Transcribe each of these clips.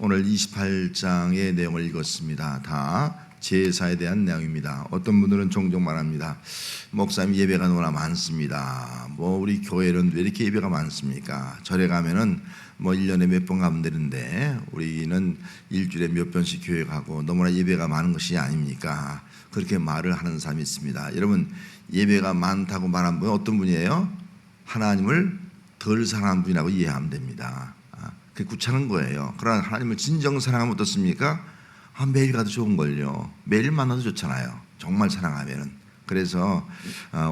오늘 28장의 내용을 읽었습니다. 다 제사에 대한 내용입니다. 어떤 분들은 종종 말합니다. 목사님 예배가 너무나 많습니다. 우리 교회는 왜 이렇게 예배가 많습니까? 절에 가면은 1년에 몇 번 가면 되는데 우리는 일주일에 몇 번씩 교회 가고 너무나 예배가 많은 것이 아닙니까? 그렇게 말을 하는 사람이 있습니다. 여러분, 예배가 많다고 말한 분은 어떤 분이에요? 하나님을 덜 사랑한 분이라고 이해하면 됩니다. 그게 구차한 거예요. 그러나 하나님을 진정 사랑하면 어떻습니까? 매일 가도 좋은걸요. 매일 만나도 좋잖아요. 정말 사랑하면은. 그래서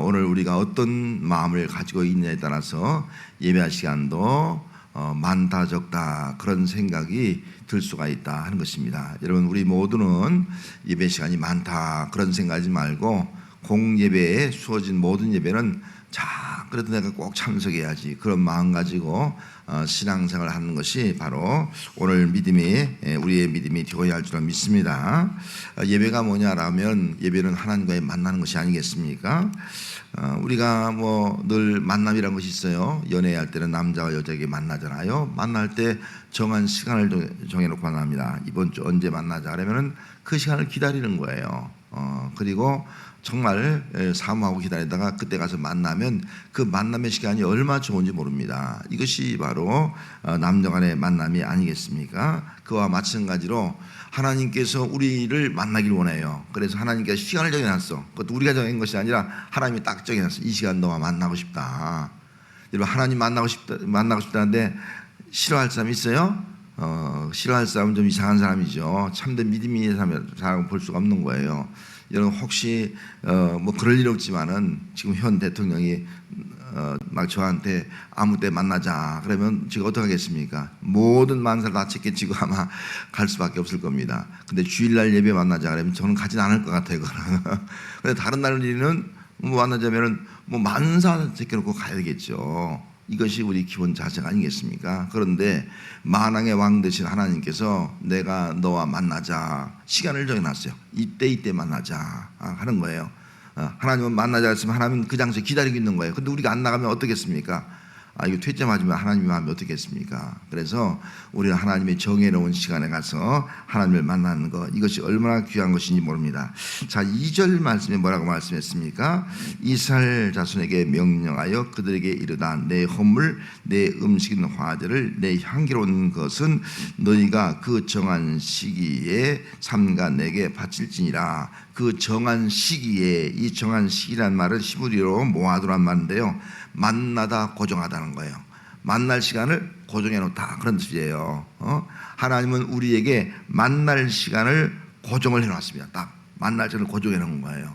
오늘 우리가 어떤 마음을 가지고 있느냐에 따라서 예배할 시간도 많다 적다 그런 생각이 들 수가 있다 하는 것입니다. 여러분, 우리 모두는 예배 시간이 많다 그런 생각하지 말고 공예배에 수어진 모든 예배는 그래도 내가 꼭 참석해야지 그런 마음 가지고 신앙생활을 하는 것이 바로 오늘 우리의 믿음이 되어야 할 줄 믿습니다. 예배가 뭐냐라면 예배는 하나님과의 만나는 것이 아니겠습니까? 우리가 늘 만남이라는 것이 있어요. 연애할 때는 남자와 여자에게 만나잖아요. 만날 때 정한 시간을 정해놓고 만납니다. 이번 주 언제 만나자 그러면은 그 시간을 기다리는 거예요. 그리고 정말 사모하고 기다리다가 그때 가서 만나면 그 만남의 시간이 얼마나 좋은지 모릅니다. 이것이 바로 남녀 간의 만남이 아니겠습니까? 그와 마찬가지로 하나님께서 우리를 만나길 원해요. 그래서 하나님께서 시간을 정해놨어. 그것도 우리가 정한 것이 아니라 하나님이 딱 정해놨어. 이 시간 너와 만나고 싶다. 여러분, 하나님 만나고 싶다는데 싫어할 사람 있어요? 싫어할 사람은 좀 이상한 사람이죠. 참된 믿음이 있는 사람은 볼 수가 없는 거예요. 여러분, 혹시 그럴 일 없지만은 지금 현 대통령이 막 저한테 아무 때 만나자 그러면 제가 어떻게 하겠습니까? 모든 만사를 다 챙겨지고 아마 갈 수밖에 없을 겁니다. 근데 주일날 예배 만나자 그러면 저는 가진 않을 것 같아요. 근데 다른 날에는 만나자면은 만사 챙겨놓고 가야 되겠죠. 이것이 우리 기본 자세가 아니겠습니까? 그런데 만왕의 왕 되신 하나님께서 내가 너와 만나자 시간을 정해놨어요. 이때 만나자 하는 거예요. 하나님은 만나자 했으면 하나님은 그 장소에 기다리고 있는 거예요. 근데 우리가 안 나가면 어떻겠습니까? 이거 퇴짜 맞으면 하나님이 마음이 어떻겠습니까? 그래서 우리는 하나님의 정해놓은 시간에 가서 하나님을 만나는 것, 이것이 얼마나 귀한 것인지 모릅니다. 자, 2절 말씀에 뭐라고 말씀했습니까? 이스라엘 자손에게 명령하여 그들에게 이르다 내 헌물 내 음식인 화제를 내 향기로운 것은 너희가 그 정한 시기에 삼가 내게 바칠지니라. 그 정한 시기에, 이 정한 시기란 말은 히브리어로 모아두란 말인데요, 만나다 고정하다는 거예요. 만날 시간을 고정해 놓다 그런 뜻이에요. 하나님은 우리에게 만날 시간을 고정을 해 놨습니다. 딱 만날 시간을 고정해 놓은 거예요.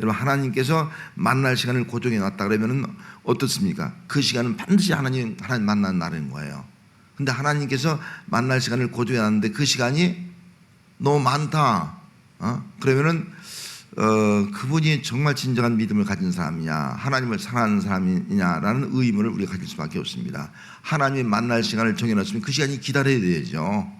여러분, 하나님께서 만날 시간을 고정해 놨다 그러면은 어떻습니까? 그 시간은 반드시 하나님 만나는 날인 거예요. 근데 하나님께서 만날 시간을 고정해 놨는데 그 시간이 너무 많다. 그러면은 그분이 정말 진정한 믿음을 가진 사람이냐, 하나님을 사랑하는 사람이냐라는 의문을 우리가 가질 수밖에 없습니다. 하나님이 만날 시간을 정해놨으면 그 시간이 기다려야 되죠.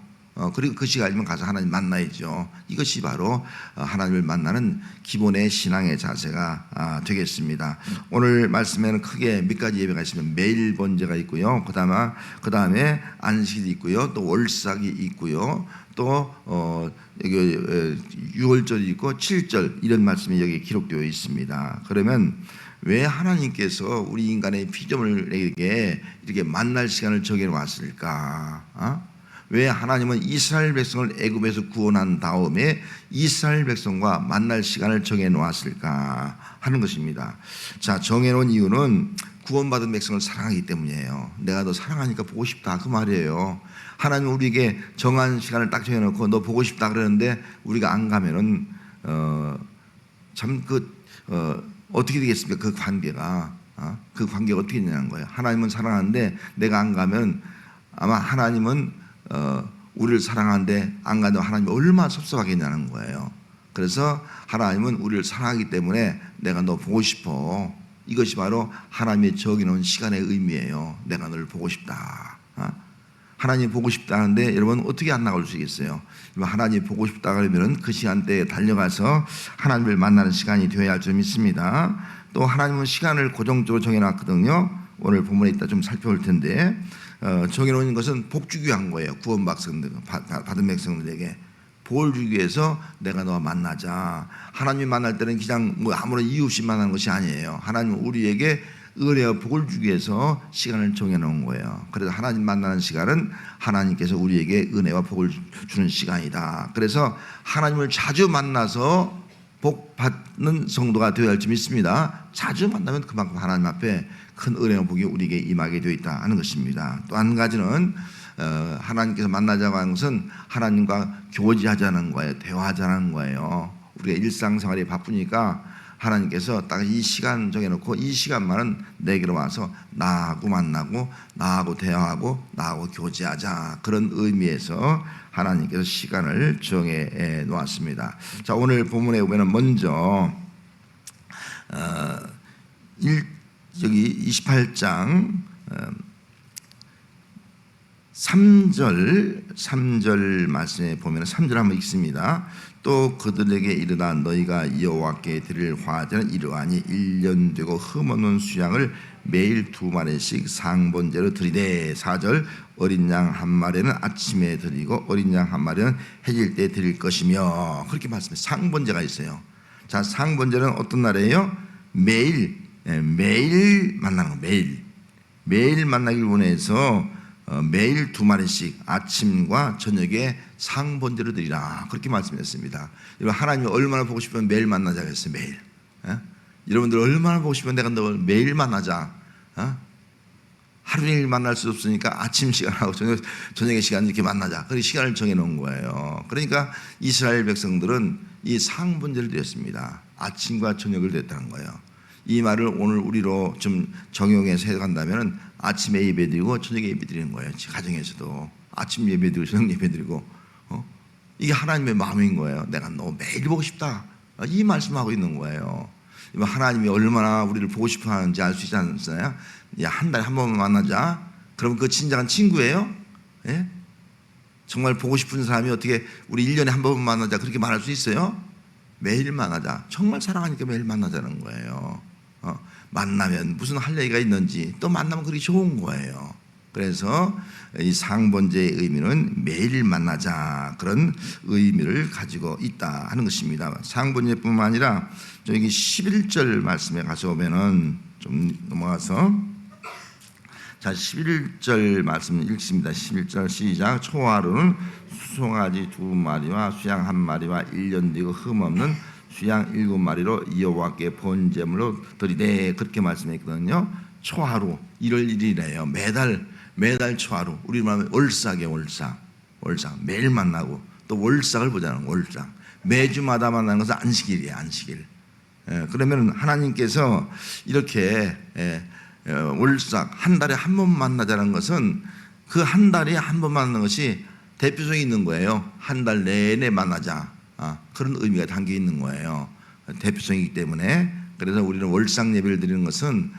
그리고 그 시간이면 가서 하나님 만나야죠. 이것이 바로 하나님을 만나는 기본의 신앙의 자세가 되겠습니다. 오늘 말씀에는 크게 몇 가지 예배가 있으면 매일 번제가 있고요. 그 다음에 안식일이 있고요. 또 월삭이 있고요. 또 여기 6월절이 있고 7절 이런 말씀이 여기 기록되어 있습니다. 그러면 왜 하나님께서 우리 인간의 피조물에게 이렇게 만날 시간을 정해놨을까? 왜 하나님은 이스라엘 백성을 애굽에서 구원한 다음에 이스라엘 백성과 만날 시간을 정해놓았을까 하는 것입니다. 자, 정해놓은 이유는 구원받은 백성을 사랑하기 때문이에요. 내가 너 사랑하니까 보고 싶다 그 말이에요. 하나님은 우리에게 정한 시간을 딱 정해놓고 너 보고 싶다 그러는데 우리가 안 가면은 어떻게 되겠습니까? 그 관계가 어떻게 되냐는 거예요. 하나님은 사랑하는데 내가 안 가면 아마 하나님은 우리를 사랑하는데 안 가도 하나님이 얼마나 섭섭하겠냐는 거예요. 그래서 하나님은 우리를 사랑하기 때문에 내가 너 보고 싶어. 이것이 바로 하나님의 정해놓은 시간의 의미예요. 내가 너를 보고 싶다. 하나님 보고 싶다는데 여러분 어떻게 안 나갈 수 있겠어요? 하나님 보고 싶다 그러면 그 시간대에 달려가서 하나님을 만나는 시간이 되어야 할 줄 믿습니다. 또 하나님은 시간을 고정적으로 정해놨거든요. 오늘 본문에 있다 좀 살펴볼 텐데 정해놓은 것은 복 주기 위한 거예요. 구원 받은 백성들에게 복을 주기 위해서 내가 너와 만나자. 하나님이 만날 때는 그냥 뭐 아무런 이유 없이 만나는 것이 아니에요. 하나님은 우리에게 은혜와 복을 주기 위해서 시간을 정해놓은 거예요. 그래서 하나님 만나는 시간은 하나님께서 우리에게 은혜와 복을 주는 시간이다. 그래서 하나님을 자주 만나서 복 받는 성도가 되어야 할 줄 믿습니다. 자주 만나면 그만큼 하나님 앞에 큰 은혜와 복이 우리에게 임하게 되어 있다 하는 것입니다. 또 한 가지는 하나님께서 만나자고 하는 것은 하나님과 교제하자는 거예요. 대화하자는 거예요. 우리가 일상생활이 바쁘니까 하나님께서 딱 이 시간 정해놓고 이 시간만은 내게로 와서 나하고 만나고 나하고 대화하고 나하고 교제하자. 그런 의미에서 하나님께서 시간을 정해 놓았습니다. 자, 오늘 본문에 보면 먼저 여기 28장 3절 말씀에 보면 3절 한번 읽습니다. 또 그들에게 이르다 너희가 여호와께 드릴 화제는 이러하니 1년 되고 흠없는 수양을 매일 2마리씩 상번제로 드리되 4절 어린 양 한 마리는 아침에 드리고 어린 양 한 마리는 해질 때 드릴 것이며 그렇게 말씀해요. 상번제가 있어요. 자, 상번제는 어떤 날이에요? 매일 만나는 거. 매일 만나길 원해서 매일 2마리씩 아침과 저녁에 상번제로 드리라 그렇게 말씀했습니다. 하나님이 얼마나 보고 싶으면 매일 만나자 그랬어요. 매일. 여러분들 얼마나 보고 싶으면 내가 너 매일 만나자. 하루 종일 만날 수 없으니까 아침 시간하고 저녁의 시간 이렇게 만나자. 그렇게 시간을 정해놓은 거예요. 그러니까 이스라엘 백성들은 이 상번제를 드렸습니다. 아침과 저녁을 드렸다는 거예요. 이 말을 오늘 우리로 좀 정용해서 해간다면 아침에 예배드리고 저녁에 예배드리는 거예요. 가정에서도 아침 예배드리고 저녁 예배드리고 이게 하나님의 마음인 거예요. 내가 너 매일 보고 싶다. 이 말씀하고 있는 거예요. 하나님이 얼마나 우리를 보고 싶어 하는지 알 수 있지 않습니까? 한 달에 한 번만 만나자. 그럼 그 진정한 친구예요? 예? 정말 보고 싶은 사람이 어떻게 우리 1년에 한 번만 만나자 그렇게 말할 수 있어요? 매일 만나자. 정말 사랑하니까 매일 만나자는 거예요. 만나면 무슨 할 얘기가 있는지 또 만나면 그게 좋은 거예요. 그래서 이 상번제의 의미는 매일 만나자 그런 의미를 가지고 있다 하는 것입니다. 상번제뿐만 아니라 여기 11절 말씀에 가서 보면은 좀 넘어가서 자 11절 말씀 읽습니다. 11절 시작. 초하루는 수송아지 2마리와 수양 1마리와 1년 되고 흠없는 수양 7마리로 여호와께 번제물로 드리되 그렇게 말씀했거든요. 초하루 1월 1일이래요. 매달 초하루. 우리 말하면 월삭이에요. 월삭 매일 만나고 또 월삭을 보자는 월삭. 매주마다 만나는 것은 안식일이에요. 안식일. 그러면 하나님께서 이렇게 월삭 한 달에 한 번 만나자는 것은 그 한 달에 한 번 만나는 것이 대표성이 있는 거예요. 한 달 내내 만나자. 그런 의미가 담겨 있는 거예요. 대표성이기 때문에. 그래서 우리는 월삭 예배를 드리는 것은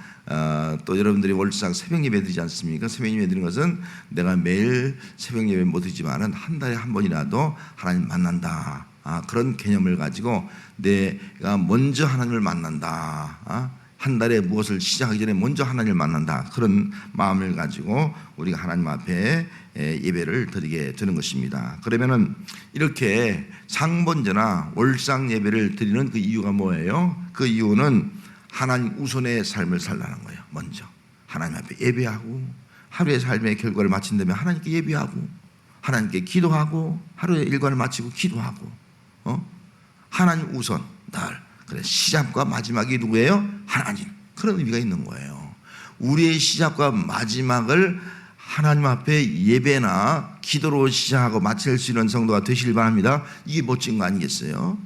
또 여러분들이 월삭 새벽 예배 드리지 않습니까? 새벽 예배 드리는 것은 내가 매일 새벽 예배 못 드리지만은 한 달에 한 번이라도 하나님 만난다. 그런 개념을 가지고 내가 먼저 하나님을 만난다. 한 달에 무엇을 시작하기 전에 먼저 하나님을 만난다. 그런 마음을 가지고 우리가 하나님 앞에 예배를 드리게 되는 것입니다. 그러면은 이렇게 상번제나 월상 예배를 드리는 그 이유가 뭐예요? 그 이유는 하나님 우선의 삶을 살라는 거예요. 먼저 하나님 앞에 예배하고 하루의 삶의 결과를 마친 다음에 하나님께 예배하고 하나님께 기도하고 하루의 일과를 마치고 기도하고 하나님 우선 날 그래 시작과 마지막이 누구예요? 하나님. 그런 의미가 있는 거예요. 우리의 시작과 마지막을 하나님 앞에 예배나 기도로 시작하고 마칠 수 있는 성도가 되시길 바랍니다. 이게 멋진 거 아니겠어요?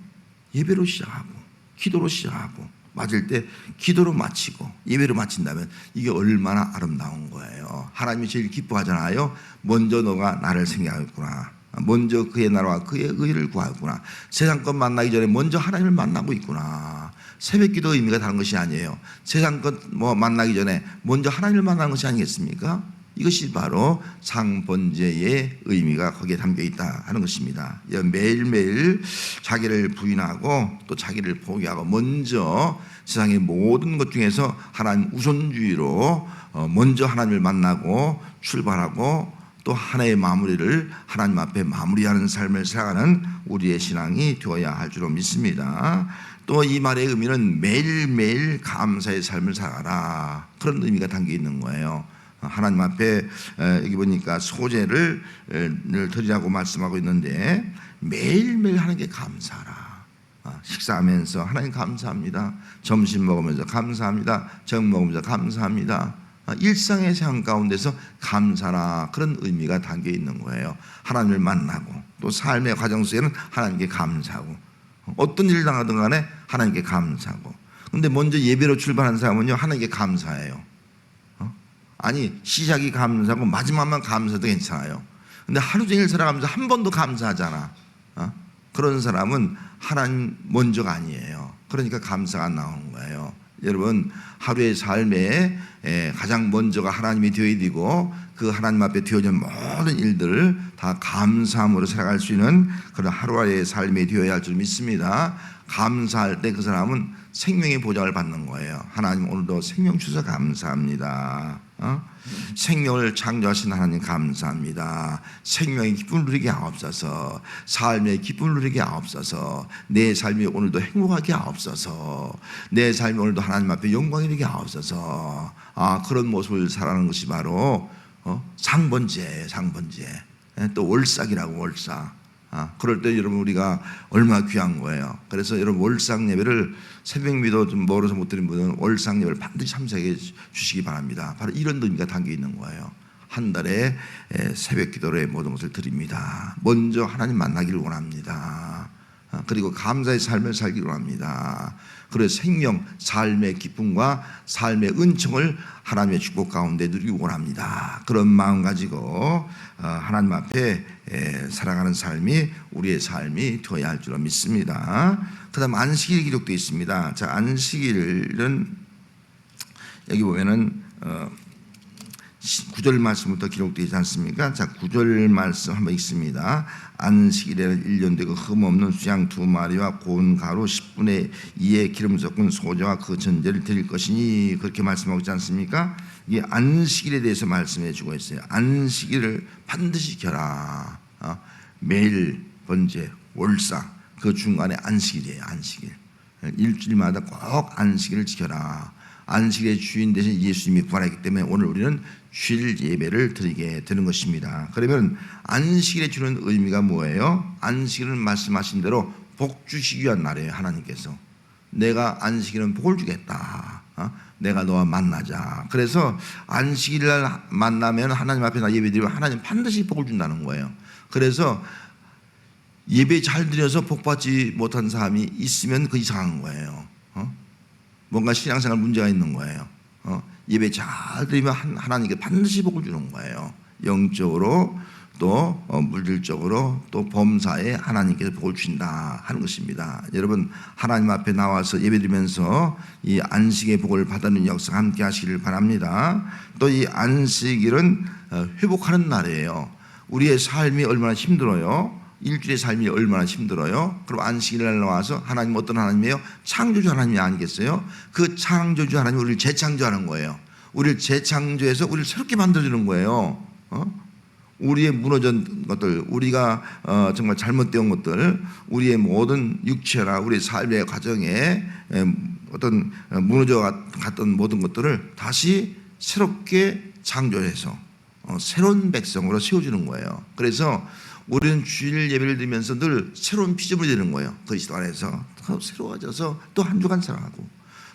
예배로 시작하고 기도로 시작하고 맞을 때 기도로 마치고 예배로 마친다면 이게 얼마나 아름다운 거예요. 하나님이 제일 기뻐하잖아요. 먼저 너가 나를 생각하겠구나. 먼저 그의 나라와 그의 의를 구하구나. 세상 것 만나기 전에 먼저 하나님을 만나고 있구나. 새벽기도 의미가 다른 것이 아니에요. 세상 것 만나기 전에 먼저 하나님을 만나는 것이 아니겠습니까? 이것이 바로 상번제의 의미가 거기에 담겨 있다 하는 것입니다. 매일매일 자기를 부인하고 또 자기를 포기하고 먼저 세상의 모든 것 중에서 하나님 우선주의로 먼저 하나님을 만나고 출발하고 또 하나의 마무리를 하나님 앞에 마무리하는 삶을 살아가는 우리의 신앙이 되어야 할 줄로 믿습니다. 또 이 말의 의미는 매일매일 감사의 삶을 살아가라, 그런 의미가 담겨 있는 거예요. 하나님 앞에 여기 보니까 소제를 드리라고 말씀하고 있는데 매일매일 하나님께 감사하라. 식사하면서 하나님 감사합니다. 점심 먹으면서 감사합니다. 저녁 먹으면서 감사합니다. 일상의 삶 가운데서 감사라, 그런 의미가 담겨 있는 거예요. 하나님을 만나고 또 삶의 과정 속에는 하나님께 감사하고 어떤 일을 당하든 간에 하나님께 감사하고. 근데 먼저 예배로 출발한 사람은요 하나님께 감사해요. 아니 시작이 감사하고 마지막만 감사도 괜찮아요. 근데 하루 종일 살아가면서 한 번도 감사하잖아. 그런 사람은 하나님 먼저가 아니에요. 그러니까 감사가 안 나오는 거예요. 여러분, 하루의 삶에 가장 먼저가 하나님이 되어야 되고 그 하나님 앞에 되어진 모든 일들을 다 감사함으로 살아갈 수 있는 그런 하루의 삶이 되어야 할 줄 믿습니다. 감사할 때 그 사람은 생명의 보장을 받는 거예요. 하나님 오늘도 생명 주셔서 감사합니다. 생명을 창조하신 하나님 감사합니다. 생명의 기쁨을 누리게 하옵소서. 삶의 기쁨을 누리게 하옵소서. 내 삶이 오늘도 행복하게 하옵소서. 내 삶이 오늘도 하나님 앞에 영광이 되게 하옵소서. 그런 모습을 살아가는 것이 바로 상번제예요. 상번제. 또 월삭이라고, 월삭. 그럴 때 여러분 우리가 얼마나 귀한 거예요. 그래서 여러분 월삭 예배를 새벽미도 좀 멀어서 못 드린 분은 월삭 예배를 반드시 참석해 주시기 바랍니다. 바로 이런 의미가 담겨 있는 거예요. 한 달에 새벽 기도의 모든 것을 드립니다. 먼저 하나님 만나기를 원합니다. 그리고 감사의 삶을 살기를 원합니다. 그래서 생명, 삶의 기쁨과 삶의 은총을 하나님의 축복 가운데 누리기 원합니다. 그런 마음 가지고 하나님 앞에 살아가는 삶이 우리의 삶이 되어야 할 줄 믿습니다. 그 다음 안식일이 기록되어 있습니다. 자, 안식일은 여기 보면은 9절 말씀부터 기록되어 있지 않습니까? 자, 9절 말씀 한번 읽습니다. 안식일에는 1년 되고 흠없는 수양 2마리와 고운 가루 10분의 2의 기름 섞은 소저와 그 전제를 드릴 것이니, 그렇게 말씀하고 있지 않습니까? 이 안식일에 대해서 말씀해 주고 있어요. 안식일을 반드시 지켜라. 매일 번제, 월삭, 그 중간에 안식일이에요. 안식일. 일주일마다 꼭 안식일을 지켜라. 안식일의 주인 대신 예수님이 부활했기 때문에 오늘 우리는 주일 예배를 드리게 되는 것입니다. 그러면 안식일에 주는 의미가 뭐예요? 안식일은 말씀하신 대로 복 주시기 위한 날이에요. 하나님께서 내가 안식일은 복을 주겠다. 내가 너와 만나자. 그래서 안식일날 만나면 하나님 앞에 나 예배드리면 하나님 반드시 복을 준다는 거예요. 그래서 예배 잘 드려서 복 받지 못한 사람이 있으면 그 이상한 거예요. 뭔가 신앙생활 문제가 있는 거예요. 예배 잘 드리면 하나님께 반드시 복을 주는 거예요. 영적으로 또 물질적으로 또 범사에 하나님께서 복을 주신다 하는 것입니다. 여러분, 하나님 앞에 나와서 예배드리면서 이 안식의 복을 받는 역사 함께 하시기를 바랍니다. 또 이 안식일은 회복하는 날이에요. 우리의 삶이 얼마나 힘들어요. 일주일의 삶이 얼마나 힘들어요. 그럼 안식일날 나와서 하나님 어떤 하나님이에요? 창조주 하나님이 아니겠어요? 그 창조주 하나님이 우리를 재창조하는 거예요. 우리를 재창조해서 우리를 새롭게 만들어주는 거예요. 우리의 무너진 것들, 우리가 정말 잘못된 것들, 우리의 모든 육체나 우리의 삶의 과정에 어떤 무너져 갔던 모든 것들을 다시 새롭게 창조해서 새로운 백성으로 세워주는 거예요. 그래서 우리는 주일 예배를 드리면서 늘 새로운 피조물이 되는 거예요. 그리스도 안에서 새로워져서 또 한 주간 살아가고,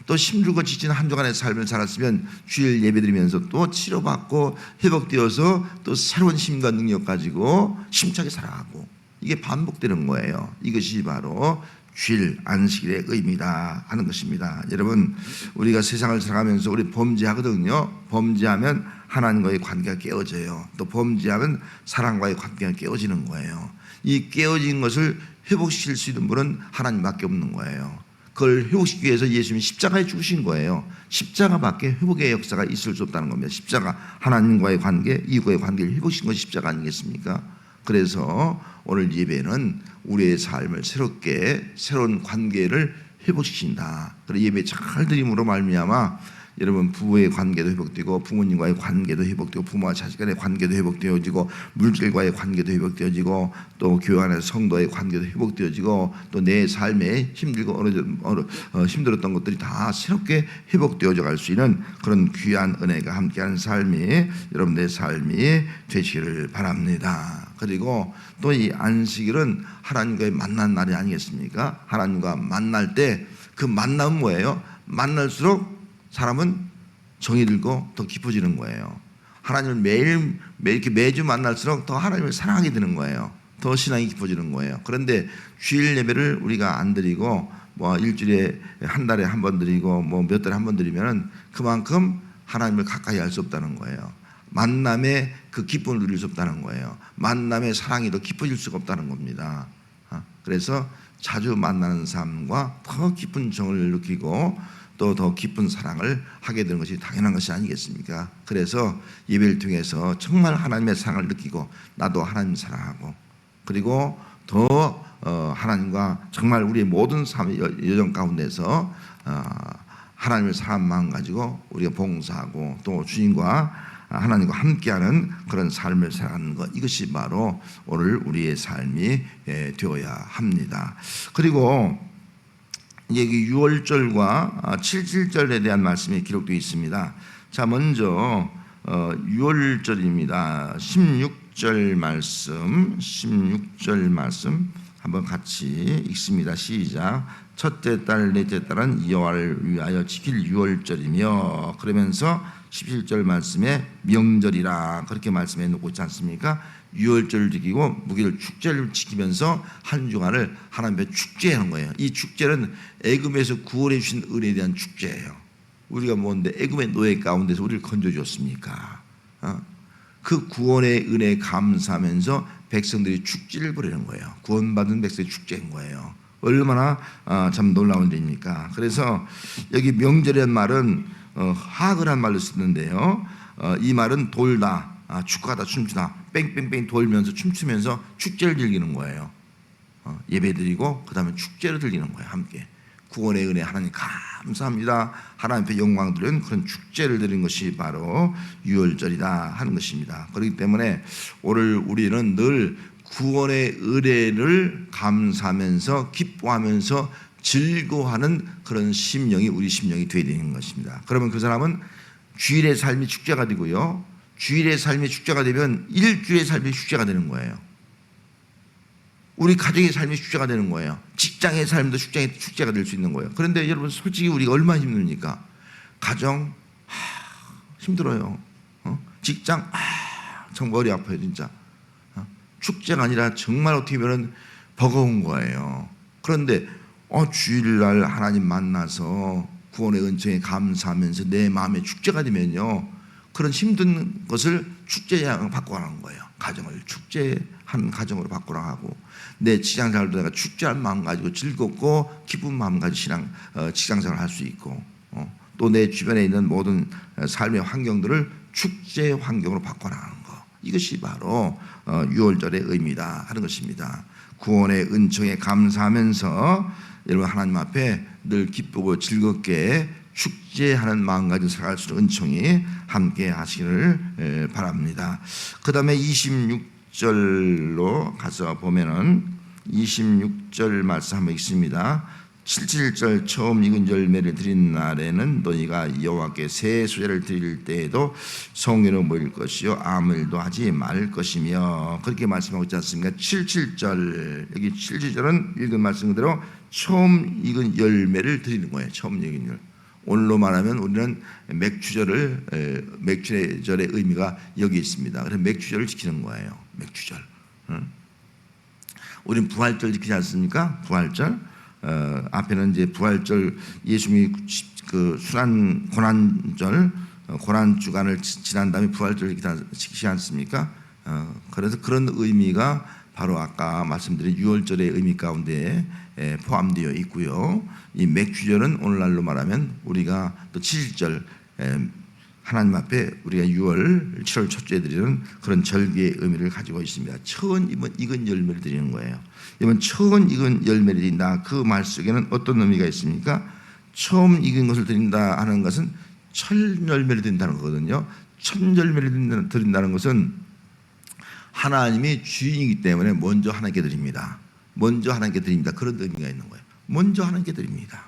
또 힘들고 지친 한 주간의 삶을 살았으면 주일 예배 드리면서 또 치료받고 회복되어서 또 새로운 힘과 능력 가지고 힘차게 살아가고, 이게 반복되는 거예요. 이것이 바로 주일 안식일의 의미다 하는 것입니다. 여러분, 우리가 세상을 살아가면서 우리 범죄하거든요. 범죄하면 하나님과의 관계가 깨어져요. 또 범죄하면 사랑과의 관계가 깨어지는 거예요. 이 깨어진 것을 회복시킬 수 있는 분은 하나님밖에 없는 거예요. 그걸 회복시키기 위해서 예수님이 십자가에 죽으신 거예요. 십자가밖에 회복의 역사가 있을 수 없다는 겁니다. 십자가, 하나님과의 관계, 이웃과의 관계를 회복시킨 것이 십자가 아니겠습니까? 그래서 오늘 예배는 우리의 삶을 새롭게 새로운 관계를 회복시킨다. 그래서 예배 잘 드림으로 말미암아 여러분 부부의 관계도 회복되고 부모님과의 관계도 회복되고 부모와 자식 간의 관계도 회복되어지고 물질과의 관계도 회복되어지고 또 교회 안에서 성도의 관계도 회복되어지고 또 내 삶에 힘들고 힘들었던 것들이 다 새롭게 회복되어져 갈 수 있는 그런 귀한 은혜가 함께하는 삶이 여러분들의 삶이 되시기를 바랍니다. 그리고 또 이 안식일은 하나님과의 만난 날이 아니겠습니까? 하나님과 만날 때 그 만남은 뭐예요? 만날수록 사람은 정이 들고 더 깊어지는 거예요. 하나님을 매일 이렇게 매주 만날수록 더 하나님을 사랑하게 되는 거예요. 더 신앙이 깊어지는 거예요. 그런데 주일 예배를 우리가 안 드리고 뭐 일주일에 한 달에 한 번 드리고 뭐 몇 달에 한 번 드리면은 그만큼 하나님을 가까이 할 수 없다는 거예요. 만남의 그 기쁨을 누릴 수 없다는 거예요. 만남의 사랑이 더 깊어질 수가 없다는 겁니다. 그래서 자주 만나는 삶과 더 깊은 정을 느끼고 또 더 깊은 사랑을 하게 되는 것이 당연한 것이 아니겠습니까? 그래서 예배를 통해서 정말 하나님의 사랑을 느끼고 나도 하나님 사랑하고 그리고 더 하나님과 정말 우리의 모든 삶의 여정 가운데서 하나님을 사랑하는 마음 가지고 우리가 봉사하고 또 주님과 하나님과 함께하는 그런 삶을 살아가는 것, 이것이 바로 오늘 우리의 삶이 되어야 합니다. 그리고 이제 6월절과 7.7절에 대한 말씀이 기록되어 있습니다. 자, 먼저 6월절입니다. 16절 말씀 한번 같이 읽습니다. 시작. 첫째 달, 넷째 달은 여호와를 위하여 지킬 6월절이며, 그러면서 17절 말씀에 명절이라 그렇게 말씀해 놓고 있지 않습니까? 6월절을 지키고 무기를 축제를 지키면서 한 주간을 하나님 앞에 축제하는 거예요. 이 축제는 애굽에서 구원해 주신 은혜에 대한 축제예요. 우리가 뭔데 애굽의 노예 가운데서 우리를 건져줬습니까? 그 구원의 은혜에 감사하면서 백성들이 축제를 벌이는 거예요. 구원받은 백성의 축제인 거예요. 얼마나 참 놀라운 일입니까? 그래서 여기 명절이라는 말은 하그란 말로 쓰는데요. 이 말은 돌다, 축구하다, 춤추다, 뺑뺑뺑 돌면서 춤추면서 축제를 즐기는 거예요. 예배드리고 그 다음에 축제를 드리는 거예요. 함께 구원의 은혜 하나님 감사합니다, 하나님 앞에 영광 드리는 그런 축제를 드리는 것이 바로 유월절이다 하는 것입니다. 그렇기 때문에 오늘 우리는 늘 구원의 은혜를 감사하면서 기뻐하면서 즐거워하는 그런 심령이 우리 심령이 되어야 되는 것입니다. 그러면 그 사람은 주일의 삶이 축제가 되고요, 주일의 삶이 축제가 되면 일주일의 삶이 축제가 되는 거예요. 우리 가정의 삶이 축제가 되는 거예요. 직장의 삶도 축제가 될 수 있는 거예요. 그런데 여러분 솔직히 우리가 얼마나 힘듭니까? 가정 힘들어요. 직장 정말 머리 아파요 진짜. 축제가 아니라 정말 어떻게 보면 버거운 거예요. 그런데 주일날 하나님 만나서 구원의 은총에 감사하면서 내 마음에 축제가 되면요, 그런 힘든 것을 축제로 바꿔가는 거예요. 가정을 축제한 가정으로 바꾸라 하고, 내 직장생활도 내가 축제한 마음 가지고 즐겁고 기쁜 마음 가지고 직장생활을 할 수 있고, 또 내 주변에 있는 모든 삶의 환경들을 축제 환경으로 바꿔나가는 거, 이것이 바로 6월절의 의미다 하는 것입니다. 구원의 은총에 감사하면서 여러분 하나님 앞에 늘 기쁘고 즐겁게 축제하는 마음 가지고 살아갈 수 있는 은총이 함께 하시기를 바랍니다. 그 다음에 26절로 가서 보면은 26절 말씀 한번 읽습니다. 7절 처음 익은 열매를 드린 날에는 너희가 여호와께 새 수제를 드릴 때에도 성회로 모일 것이요 아무 일도 하지 말 것이며, 그렇게 말씀하고 있지 않습니까? 7절 여기 7절은 읽은 말씀 그대로 처음 익은 열매를 드리는 거예요. 처음 익은 열. 오늘로 말하면 우리는 맥주절의 의미가 여기 있습니다. 그래서 맥주절을 지키는 거예요. 맥주절. 우리는 부활절 지키지 않습니까? 부활절. 앞에는 이제 부활절, 예수님이 그 순환 고난절, 고난 주간을 지난 다음에 부활절 지키지 않습니까? 그래서 그런 의미가 바로 아까 말씀드린 유월절의 의미 가운데 포함되어 있고요. 이 맥주절은 오늘날로 말하면 우리가 또 7절 하나님 앞에 우리가 6월 7월 첫째 드리는 그런 절기의 의미를 가지고 있습니다. 처음 익은 열매를 드리는 거예요. 이번 처음 익은 열매를 드린다, 그 말 속에는 어떤 의미가 있습니까? 처음 익은 것을 드린다 하는 것은 첫 열매를 드린다는 거거든요. 첫 열매를 드린다는 것은 하나님이 주인이기 때문에 먼저 하나님께 드립니다. 먼저 하나님께 드립니다. 그런 의미가 있는 거예요. 먼저 하나님께 드립니다.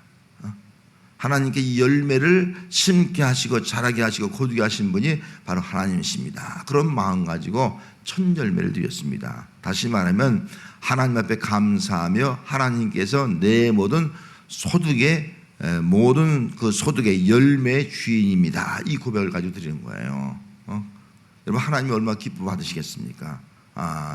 하나님께 이 열매를 심게 하시고 자라게 하시고 거두게 하신 분이 바로 하나님이십니다. 그런 마음 가지고 첫 열매를 드렸습니다. 다시 말하면 하나님 앞에 감사하며 하나님께서 내 모든 소득의 열매의 주인입니다. 이 고백을 가지고 드리는 거예요. 여러분, 하나님이 얼마나 기뻐 받으시겠습니까?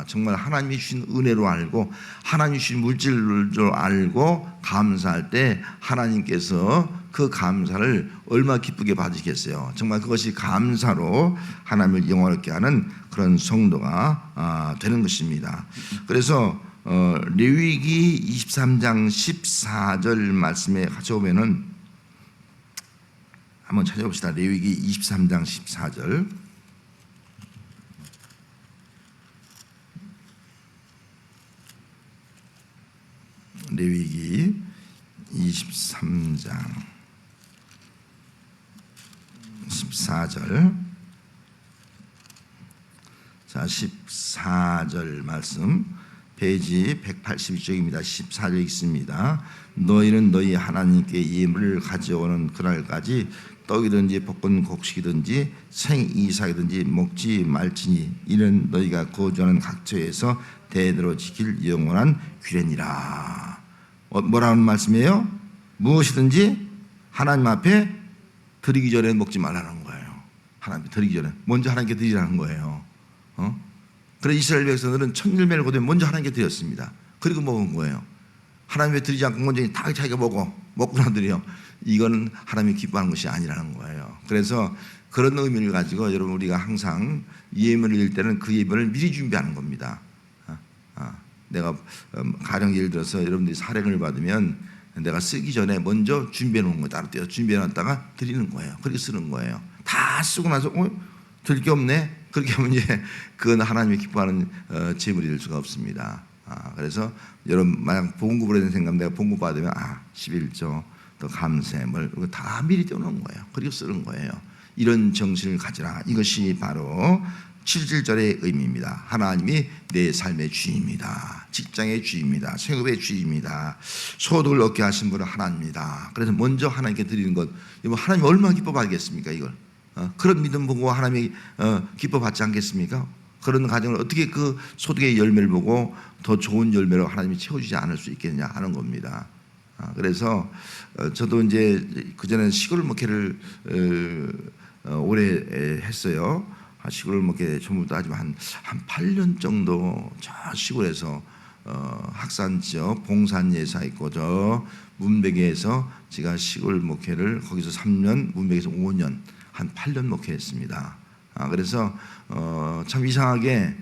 정말 하나님이 주신 은혜로 알고 하나님이 주신 물질로 알고 감사할 때 하나님께서 그 감사를 얼마나 기쁘게 받으시겠어요. 정말 그것이 감사로 하나님을 영화롭게 하는 그런 성도가 되는 것입니다. 그래서 레위기 23장 14절 말씀에 가져오면은 한번 찾아봅시다. 레위기 23장 14절. 레위기 23장 14절. 자, 14절 말씀 페이지 182쪽입니다. 14절 있습니다. 너희는 너희 하나님께 예물을 가져오는 그날까지 떡이든지 볶은 곡식이든지 생이삭이든지 먹지 말지니 이는 너희가 거주하는 각처에서 대대로 지킬 영원한 규례니라. 뭐라는 말씀이에요? 무엇이든지 하나님 앞에 드리기 전에 먹지 말라는 거예요. 하나님 앞에 드리기 전에 먼저 하나님께 드리라는 거예요. 그래서 이스라엘 백성들은 첫 열매를 거두면 먼저 하나님께 드렸습니다. 그리고 먹은 거예요. 하나님께 드리지 않고 먼저 다 자기가 먹고 나들이요. 이거는 하나님이 기뻐하는 것이 아니라는 거예요. 그래서 그런 의미를 가지고 여러분, 우리가 항상 예물을 드릴 때는 그 예물을 미리 준비하는 겁니다. 내가 가령 예를 들어서 여러분들이 사령을 받으면 내가 쓰기 전에 먼저 준비해 놓은 거 따로 떼어 준비해 놨다가 드리는 거예요. 그렇게 쓰는 거예요. 다 쓰고 나서 드릴 게 없네. 그렇게 하면 이제 그건 하나님이 기뻐하는 제물이 될 수가 없습니다. 그래서 여러분, 만약 봉급을 해야 생각, 내가 봉급 받으면 11조 또 감세물 이거 다 미리 떼어놓은 거예요. 그리고 쓰는 거예요. 이런 정신을 가지라. 이것이 바로 7절의 의미입니다. 하나님이 내 삶의 주인입니다. 직장의 주인입니다. 생업의 주인입니다. 소득을 얻게 하신 분은 하나님입니다. 그래서 먼저 하나님께 드리는 것, 하나님 얼마나 기뻐 받겠습니까? 이걸 그런 믿음 보고 하나님이 기뻐 받지 않겠습니까? 그런 가정을 어떻게 그 소득의 열매를 보고 더 좋은 열매로 하나님이 채워주지 않을 수 있겠느냐 하는 겁니다. 그래서 저도 이제 그전에 시골 목회를 오래 했어요. 시골 목회 전부터 하지만 한 8년 정도 저 시골에서 학산 지역 봉산예사 있고 저 문백에서 제가 시골 목회를 거기서 3년, 문백에서 5년, 한 8년 목회했습니다. 그래서 참 이상하게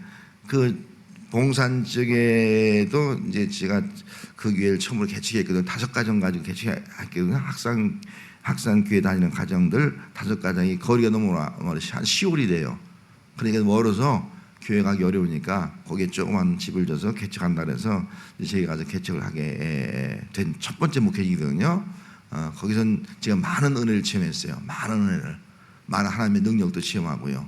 그 봉산 지역에도 이제 제가 그 교회를 처음으로 개척했거든요. 5가정 가지고 개척했거든요. 학산 교회 다니는 가정들 5가정이 거리가 너무 멀어 한 시골이 돼요. 그러니까 멀어서 교회 가기 어려우니까 거기에 조그만 집을 줘서 개척한다 그래서 저희가 가서 개척을 하게 된 첫 번째 목회이거든요. 거기선 제가 많은 은혜를 체험했어요. 많은 은혜를, 많은 하나님의 능력도 체험하고요.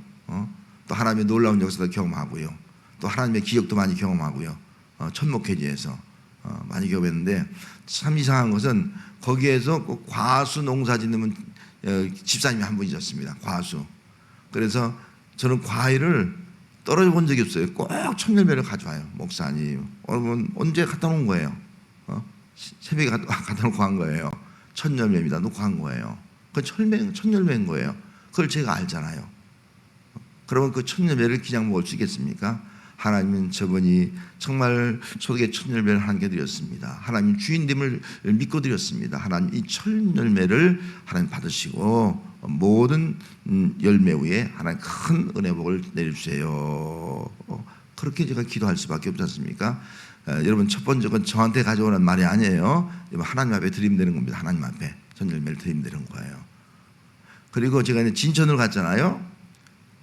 또 하나님의 놀라운 역사도 경험하고요. 또 하나님의 기억도 많이 경험하고요. 첫 목회지에서 많이 경험했는데 참 이상한 것은 거기에서 꼭 과수 농사 짓는 집사님이 한 분이셨습니다. 과수. 그래서 저는 과일을 떨어져 본 적이 없어요. 꼭 천열매를 가져와요. 목사님, 여러분 언제 갖다 놓은 거예요? 새벽에 갖다 놓고 한 거예요. 천열매입니다. 놓고 한 거예요. 그 천열매인 거예요. 그걸 제가 알잖아요. 그러면 그 천열매를 그냥 먹을 수 있겠습니까? 하나님은 저분이 정말 소득의 천열매를 하나님께 드렸습니다. 하나님 주인됨을 믿고 드렸습니다. 하나님 이 천열매를 하나님 받으시고 모든 열매 위에 하나님 큰 은혜복을 내려주세요. 그렇게 제가 기도할 수밖에 없지 않습니까? 여러분 첫 번째 건 저한테 가져오는 말이 아니에요. 하나님 앞에 드림되는 겁니다. 하나님 앞에 천열매를 드림되는 거예요. 그리고 제가 이제 진천으로 갔잖아요.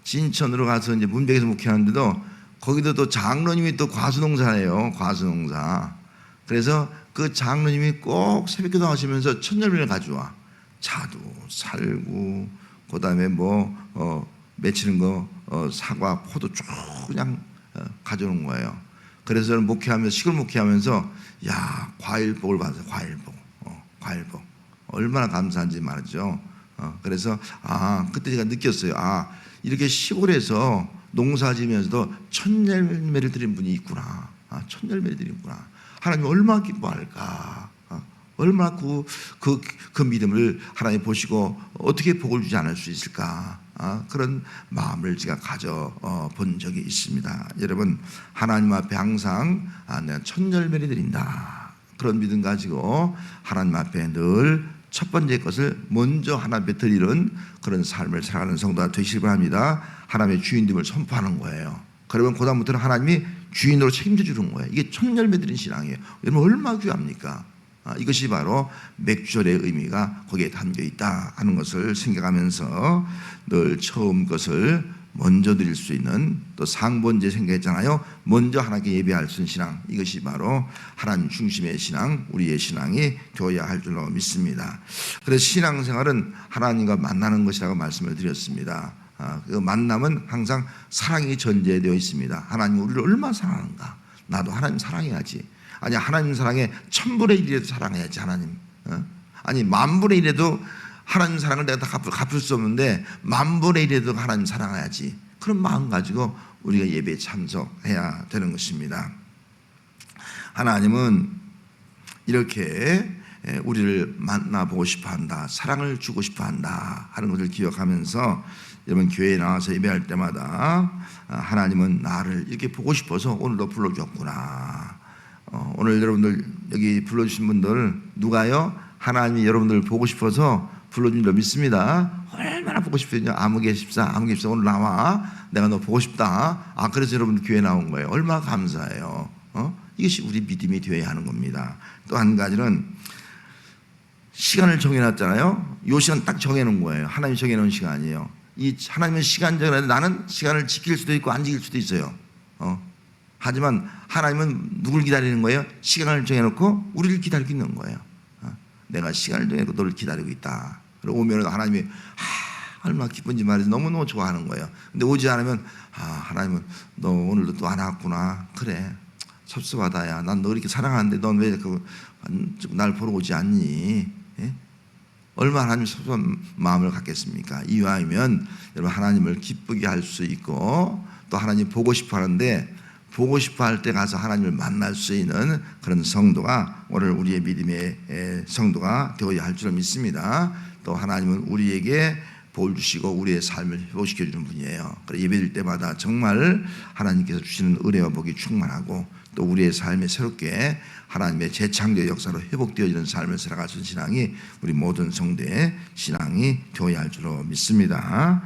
진천으로 가서 이제 문백에서 목회하는데도 거기도 또 장로님이 또 과수농사예요. 과수농사. 그래서 그 장로님이 꼭 새벽기도 하시면서 천열매를 가져와. 자두, 살구, 그다음에 맺히는 거 사과, 포도 쭉 그냥 가져오는 거예요. 그래서 저는 목회하면서 시골 목회하면서 야 과일복을 받았어요. 과일복 얼마나 감사한지 말이죠. 그래서 그때 제가 느꼈어요. 이렇게 시골에서 농사지면서도 천열매를 드린 분이 있구나. 천열매를 드리는구나. 하나님 얼마나 기뻐할까. 얼마나 그 믿음을 하나님 보시고 어떻게 복을 주지 않을 수 있을까. 그런 마음을 제가 가져본 적이 있습니다. 여러분 하나님 앞에 항상 내가 천열매를 드린다. 그런 믿음 가지고 하나님 앞에 늘 첫 번째 것을 먼저 하나님 앞에 드리는 그런 삶을 살아가는 성도가 되시길 바랍니다. 하나님의 주인됨을 선포하는 거예요. 그러면 그다음부터는 하나님이 주인으로 책임져 주는 거예요. 이게 천열매 드린 신앙이에요. 여러분 얼마나 귀합니까? 이것이 바로 맥주절의 의미가 거기에 담겨 있다 하는 것을 생각하면서 늘 처음 것을 먼저 드릴 수 있는 또 상번제 생각했잖아요. 먼저 하나님께 예배할 수 있는 신앙, 이것이 바로 하나님 중심의 신앙, 우리의 신앙이 되어야 할 줄로 믿습니다. 그래서 신앙생활은 하나님과 만나는 것이라고 말씀을 드렸습니다. 그 만남은 항상 사랑이 전제되어 있습니다. 하나님 우리를 얼마나 사랑하는가. 나도 하나님 사랑해야지. 아니 하나님 사랑에 1000분의 1이라도 사랑해야지 하나님. 아니 10,000분의 1이라도 하나님 사랑을 내가 다 갚을 수 없는데 10,000분의 1이라도 하나님 사랑해야지. 그런 마음 가지고 우리가 예배에 참석해야 되는 것입니다. 하나님은 이렇게 우리를 만나보고 싶어한다. 사랑을 주고 싶어한다 하는 것을 기억하면서 여러분 교회에 나와서 예배할 때마다 하나님은 나를 이렇게 보고 싶어서 오늘도 불러주었구나. 오늘 여러분들 여기 불러주신 분들 누가요? 하나님이 여러분들 보고 싶어서 불러준 줄 믿습니다. 얼마나 보고 싶거든요. 아무개 집사 오늘 나와. 내가 너 보고 싶다. 그래서 여러분들 교회에 나온 거예요. 얼마나 감사해요. 이것이 우리 믿음이 되어야 하는 겁니다. 또 한 가지는 시간을 정해놨잖아요. 이 시간 딱 정해놓은 거예요. 하나님이 정해놓은 시간이에요. 이 하나님은 시간 정해놨는데 나는 시간을 지킬 수도 있고 안 지킬 수도 있어요. 하지만 하나님은 누굴 기다리는 거예요? 시간을 정해놓고 우리를 기다리고 있는 거예요. 내가 시간을 정해놓고 너를 기다리고 있다. 그리고 오면 하나님이 얼마나 기쁜지 말해서 너무너무 좋아하는 거예요. 근데 오지 않으면 하나님은 너 오늘도 또 안 왔구나. 그래 섭섭하다야. 난 너 이렇게 사랑하는데 넌 왜 날 보러 오지 않니? 예? 얼마나 하나님 섭섭한 마음을 갖겠습니까? 이유하면 여러분 하나님을 기쁘게 할 수 있고 또 하나님 보고 싶어 하는데 보고 싶어 할 때 가서 하나님을 만날 수 있는 그런 성도가 오늘 우리의 믿음의 성도가 되어야 할 줄 믿습니다. 또 하나님은 우리에게 볼 주시고 우리의 삶을 회복시켜 주는 분이에요. 그래서 예배드릴 때마다 정말 하나님께서 주시는 은혜와 복이 충만하고 또 우리의 삶에 새롭게 하나님의 재창조의 역사로 회복되어지는 삶을 살아갈 수 있는 신앙이 우리 모든 성도의 신앙이 되어야 할 줄로 믿습니다.